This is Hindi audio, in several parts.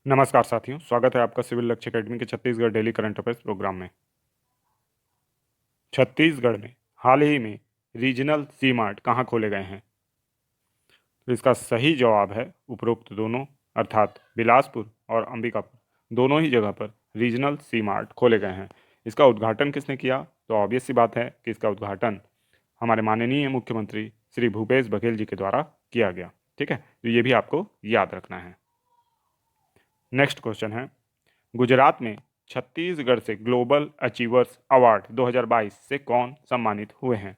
नमस्कार साथियों, स्वागत है आपका सिविल लक्ष्य एकेडमी के Chhattisgarh daily current affairs programme में। छत्तीसगढ़ में हाल ही में रीजनल सी मार्ट कहाँ खोले गए हैं? तो इसका सही जवाब है उपरोक्त दोनों, अर्थात बिलासपुर और अंबिकापुर दोनों ही जगह पर रीजनल सी मार्ट खोले गए हैं। इसका उद्घाटन किसने किया? तो ऑब्वियस सी बात है कि इसका उद्घाटन हमारे माननीय मुख्यमंत्री श्री भूपेश बघेल जी के द्वारा किया गया। ठीक है, तो ये भी आपको याद रखना है। नेक्स्ट क्वेश्चन है, गुजरात में छत्तीसगढ़ से ग्लोबल अचीवर्स अवार्ड 2022 से कौन सम्मानित हुए हैं?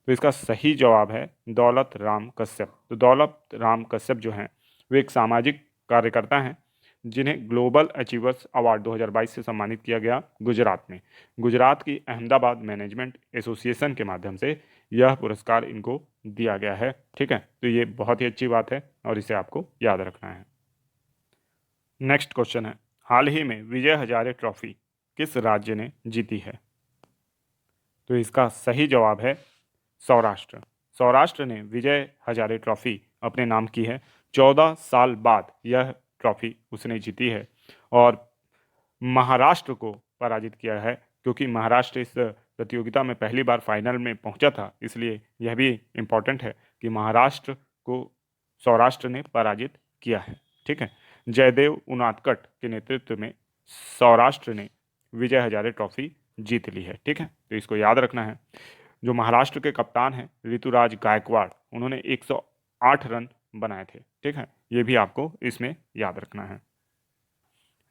तो इसका सही जवाब है दौलत राम कश्यप। तो दौलत राम कश्यप जो हैं वे एक सामाजिक कार्यकर्ता हैं जिन्हें ग्लोबल अचीवर्स अवार्ड 2022 से सम्मानित किया गया गुजरात में। गुजरात की अहमदाबाद मैनेजमेंट एसोसिएशन के माध्यम से यह पुरस्कार इनको दिया गया है। ठीक है, तो ये बहुत ही अच्छी बात है और इसे आपको याद रखना है। नेक्स्ट क्वेश्चन है, हाल ही में विजय हजारे ट्रॉफी किस राज्य ने जीती है? तो इसका सही जवाब है सौराष्ट्र। सौराष्ट्र ने विजय हजारे ट्रॉफी अपने नाम की है। 14 साल बाद यह ट्रॉफी उसने जीती है और महाराष्ट्र को पराजित किया है, क्योंकि महाराष्ट्र इस प्रतियोगिता में पहली बार फाइनल में पहुंचा था। इसलिए यह भी इम्पोर्टेंट है कि महाराष्ट्र को सौराष्ट्र ने पराजित किया है। ठीक है, जयदेव उनादकट के नेतृत्व में सौराष्ट्र ने विजय हजारे ट्रॉफी जीत ली है। ठीक है, तो इसको याद रखना है। जो महाराष्ट्र के कप्तान हैं ऋतुराज गायकवाड़, उन्होंने 108 रन बनाए थे। ठीक है, ये भी आपको इसमें याद रखना है।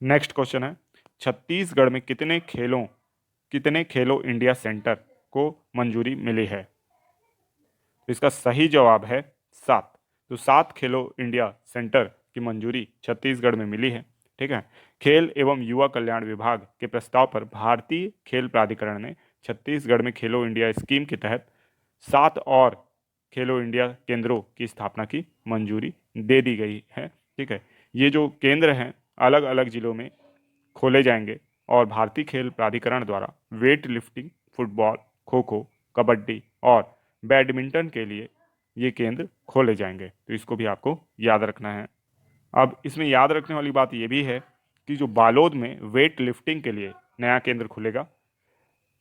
नेक्स्ट क्वेश्चन है, छत्तीसगढ़ में कितने खेलो इंडिया सेंटर को मंजूरी मिली है? तो इसका सही जवाब है 7। तो 7 खेलो इंडिया सेंटर की मंजूरी छत्तीसगढ़ में मिली है। ठीक है, खेल एवं युवा कल्याण विभाग के प्रस्ताव पर भारतीय खेल प्राधिकरण ने छत्तीसगढ़ में खेलो इंडिया स्कीम के तहत 7 और खेलो इंडिया केंद्रों की स्थापना की मंजूरी दे दी गई है। ठीक है, ये जो केंद्र हैं अलग अलग जिलों में खोले जाएंगे और भारतीय खेल प्राधिकरण द्वारा weight lifting, football, kho kho, kabaddi और बैडमिंटन के लिए ये केंद्र खोले जाएंगे। तो इसको भी आपको याद रखना है। अब इसमें याद रखने वाली बात ये भी है कि जो बालोद में वेट लिफ्टिंग के लिए नया केंद्र खुलेगा,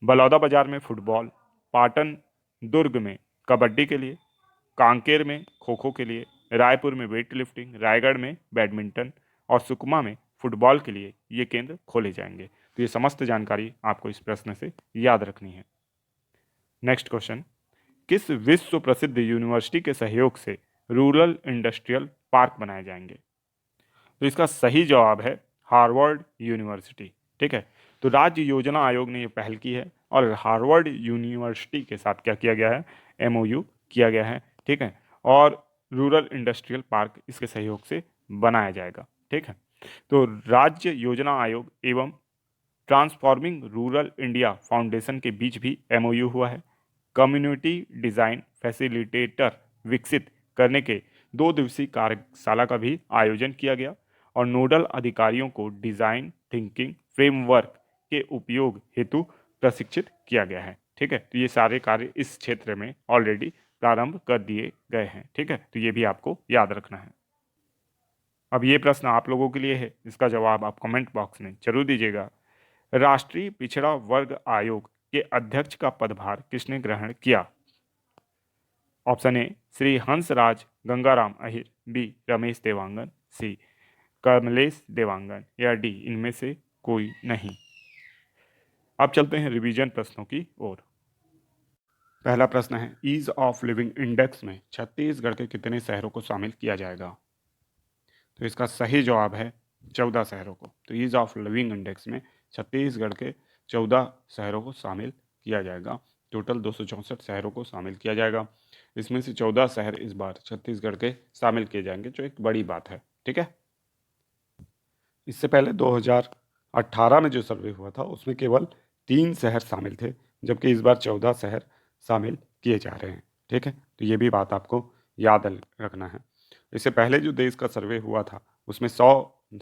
बलौदाबाजार में फुटबॉल, पाटन दुर्ग में कबड्डी के लिए, कांकेर में खो खो के लिए, रायपुर में वेट लिफ्टिंग, रायगढ़ में बैडमिंटन और सुकमा में फुटबॉल के लिए ये केंद्र खोले जाएंगे। तो ये समस्त जानकारी आपको इस प्रश्न से याद रखनी है। नेक्स्ट क्वेश्चन, किस विश्व प्रसिद्ध यूनिवर्सिटी के सहयोग से रूरल इंडस्ट्रियल पार्क बनाए जाएंगे? तो इसका सही जवाब है हार्वर्ड यूनिवर्सिटी। ठीक है, तो राज्य योजना आयोग ने ये पहल की है और हार्वर्ड यूनिवर्सिटी के साथ क्या किया गया है? एमओयू किया गया है। ठीक है, और रूरल इंडस्ट्रियल पार्क इसके सहयोग से बनाया जाएगा। ठीक है, तो राज्य योजना आयोग एवं ट्रांसफॉर्मिंग रूरल इंडिया फाउंडेशन के बीच भी एमओयू हुआ है। कम्युनिटी डिज़ाइन फैसिलिटेटर विकसित करने के 2 दिवसीय कार्यशाला का भी आयोजन किया गया और नोडल अधिकारियों को डिज़ाइन थिंकिंग फ्रेमवर्क के उपयोग हेतु प्रशिक्षित किया गया है। ठीक है, तो ये सारे कार्य इस क्षेत्र में ऑलरेडी प्रारंभ कर दिए गए हैं। ठीक है, तो ये भी आपको याद रखना है। अब ये प्रश्न आप लोगों के लिए है, इसका जवाब आप कमेंट बॉक्स में जरूर दीजिएगा। राष्ट्रीय पिछड़ा वर्ग आयोग के अध्यक्ष का पदभार किसने ग्रहण किया? Option A Shri Hansraj Gangaram Ahir, B Ramesh Dewangan, C Kamlesh Dewangan या डी इनमें से कोई नहीं। अब चलते हैं रिवीजन प्रश्नों की ओर। पहला प्रश्न है, ईज ऑफ लिविंग इंडेक्स में छत्तीसगढ़ के कितने शहरों को शामिल किया जाएगा? तो इसका सही जवाब है 14 शहरों को। तो ईज ऑफ लिविंग इंडेक्स में छत्तीसगढ़ के 14 शहरों को शामिल किया जाएगा। टोटल 264 शहरों को शामिल किया जाएगा। इसमें से 14 शहर इस बार छत्तीसगढ़ के शामिल किए जाएंगे, जो एक बड़ी बात है। ठीक है, इससे पहले 2018 में जो सर्वे हुआ था उसमें केवल 3 शहर शामिल थे, जबकि इस बार 14 शहर शामिल किए जा रहे हैं। ठीक है, तो ये भी बात आपको याद रखना है। इससे पहले जो देश का सर्वे हुआ था उसमें 100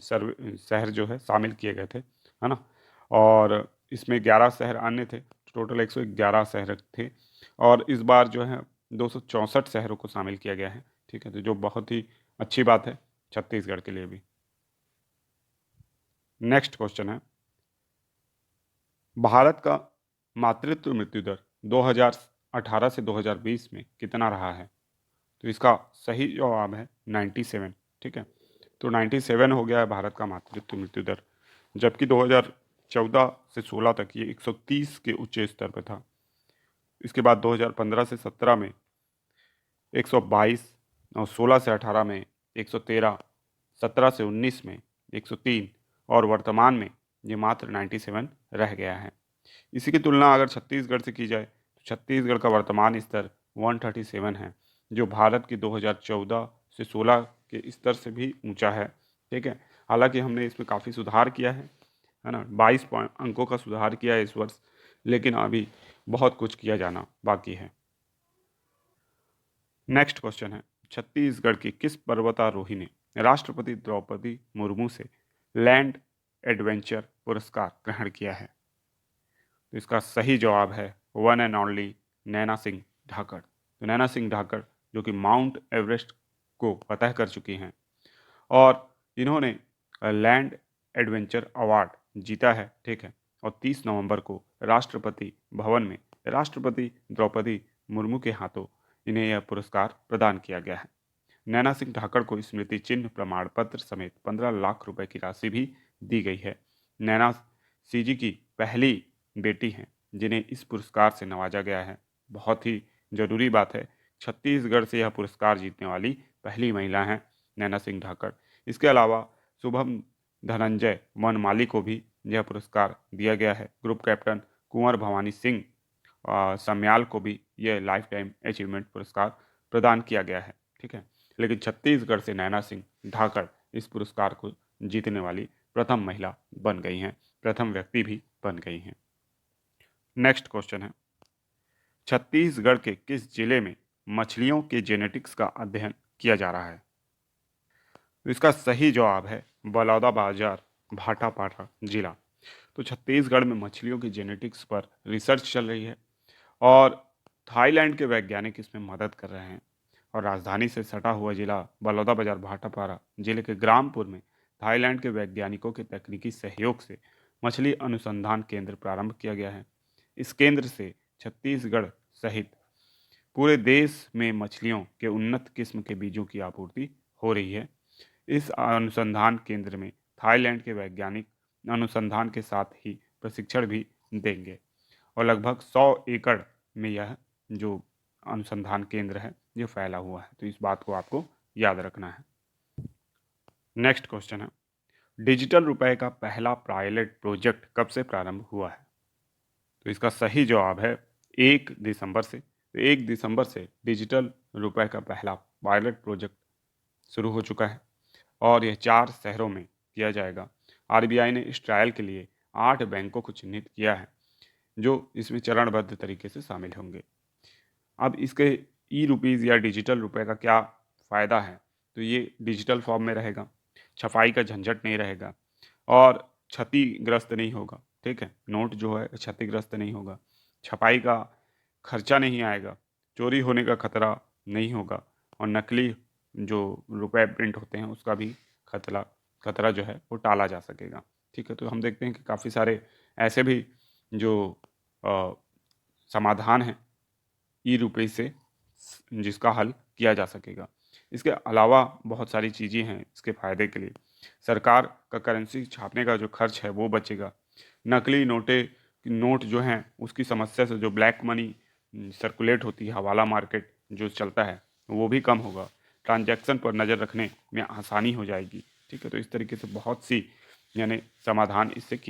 शहर जो है शामिल किए गए थे, है ना, और इसमें 11 शहर अन्य थे। टोटल 111 शहर थे और इस बार जो है 264 शहरों को शामिल किया गया है। ठीक है, तो जो बहुत ही अच्छी बात है छत्तीसगढ़ के लिए भी। नेक्स्ट क्वेश्चन है, भारत का मातृत्व मृत्यु दर 2018 से 2020 में कितना रहा है? तो इसका सही जवाब है 97। ठीक है, तो 97 हो गया है भारत का मातृत्व मृत्यु दर, जबकि 2014 से 16 तक ये 130 के उच्च स्तर पर था। इसके बाद 2015 से 17 में 122 और 16 से 18 में 113, 17 से 19 में 103 और वर्तमान में ये मात्र 97 रह गया है। इसी की तुलना अगर छत्तीसगढ़ से की जाए तो छत्तीसगढ़ का वर्तमान स्तर 137 है, जो भारत की 2014 से 16 के स्तर से भी ऊंचा है। ठीक है, हालांकि हमने इसमें काफ़ी सुधार किया है ना, 22 अंकों का सुधार किया है इस वर्ष, लेकिन अभी बहुत कुछ किया जाना बाकी है। नेक्स्ट क्वेश्चन है, छत्तीसगढ़ की किस पर्वतारोही ने राष्ट्रपति द्रौपदी मुर्मू से लैंड एडवेंचर पुरस्कार ग्रहण किया है? तो इसका सही जवाब है one and only Naina Singh Thakur. तो नैना सिंह ठाकर जो कि माउंट एवरेस्ट को फतह कर चुकी हैं और इन्होंने लैंड एडवेंचर अवार्ड जीता है। ठीक है, और 30 नवंबर को राष्ट्रपति भवन में राष्ट्रपति द्रौपदी मुर्मू के हाथों इन्हें यह पुरस्कार प्रदान किया गया है। नैना सिंह ठाकर को स्मृति चिन्ह, प्रमाण पत्र समेत 15 लाख रुपए की राशि भी दी गई है। नैना सीजी की पहली बेटी हैं जिन्हें इस पुरस्कार से नवाजा गया है। बहुत ही जरूरी बात है, छत्तीसगढ़ से यह पुरस्कार जीतने वाली पहली महिला हैं नैना सिंह ठाकर। इसके अलावा शुभम धनंजय वनमाली को भी यह पुरस्कार दिया गया है। ग्रुप कैप्टन कुंवर भवानी सिंह सम्याल को भी यह लाइफ टाइम अचीवमेंट पुरस्कार प्रदान किया गया है। ठीक है, लेकिन छत्तीसगढ़ से नैना सिंह ठाकर इस पुरस्कार को जीतने वाली प्रथम महिला बन गई हैं, प्रथम व्यक्ति भी बन गई हैं। नेक्स्ट क्वेश्चन है, छत्तीसगढ़ के किस जिले में मछलियों के जेनेटिक्स का अध्ययन किया जा रहा है? इसका सही जवाब है बलौदाबाजार भाटापारा जिला। तो छत्तीसगढ़ में मछलियों की जेनेटिक्स पर रिसर्च चल रही है और थाईलैंड के वैज्ञानिक इसमें मदद कर रहे हैं। और राजधानी से सटा हुआ जिला बलौदाबाजार भाटापारा जिले के ग्रामपुर में थाईलैंड के वैज्ञानिकों के तकनीकी सहयोग से मछली अनुसंधान केंद्र प्रारंभ किया गया है। इस केंद्र से छत्तीसगढ़ सहित पूरे देश में मछलियों के उन्नत किस्म के बीजों की आपूर्ति हो रही है। इस अनुसंधान केंद्र में थाईलैंड के वैज्ञानिक अनुसंधान के साथ ही प्रशिक्षण भी देंगे और लगभग 100 एकड़ में यह जो अनुसंधान केंद्र है ये फैला हुआ है। तो इस बात को आपको याद रखना है। नेक्स्ट क्वेश्चन है, डिजिटल रुपए का पहला पायलट प्रोजेक्ट कब से प्रारंभ हुआ है? तो इसका सही जवाब है 1 दिसंबर से। तो 1 दिसंबर से डिजिटल रुपए का पहला पायलट प्रोजेक्ट शुरू हो चुका है और यह 4 शहरों में किया जाएगा। आरबीआई ने इस ट्रायल के लिए 8 बैंकों को चिन्हित किया है जो इसमें चरणबद्ध तरीके से शामिल होंगे। अब इसके ई रुपीज़ या डिजिटल रुपए का क्या फ़ायदा है? तो ये डिजिटल फॉर्म में रहेगा, छपाई का झंझट नहीं रहेगा और क्षतिग्रस्त नहीं होगा। ठीक है, नोट जो है क्षतिग्रस्त नहीं होगा, छपाई का खर्चा नहीं आएगा, चोरी होने का खतरा नहीं होगा और नकली जो रुपए प्रिंट होते हैं उसका भी खतरा जो है वो टाला जा सकेगा। ठीक है, तो हम देखते हैं कि काफ़ी सारे ऐसे भी जो समाधान हैं ई रुपये से जिसका हल किया जा सकेगा। इसके अलावा बहुत सारी चीज़ें हैं इसके फ़ायदे के लिए। सरकार का करेंसी छापने का जो खर्च है वो बचेगा। नकली नोट जो हैं उसकी समस्या से जो ब्लैक मनी सर्कुलेट होती है, हवाला मार्केट जो चलता है वो भी कम होगा। ट्रांजैक्शन पर नज़र रखने में आसानी हो जाएगी। ठीक है, तो इस तरीके से बहुत सी यानी समाधान इससे किए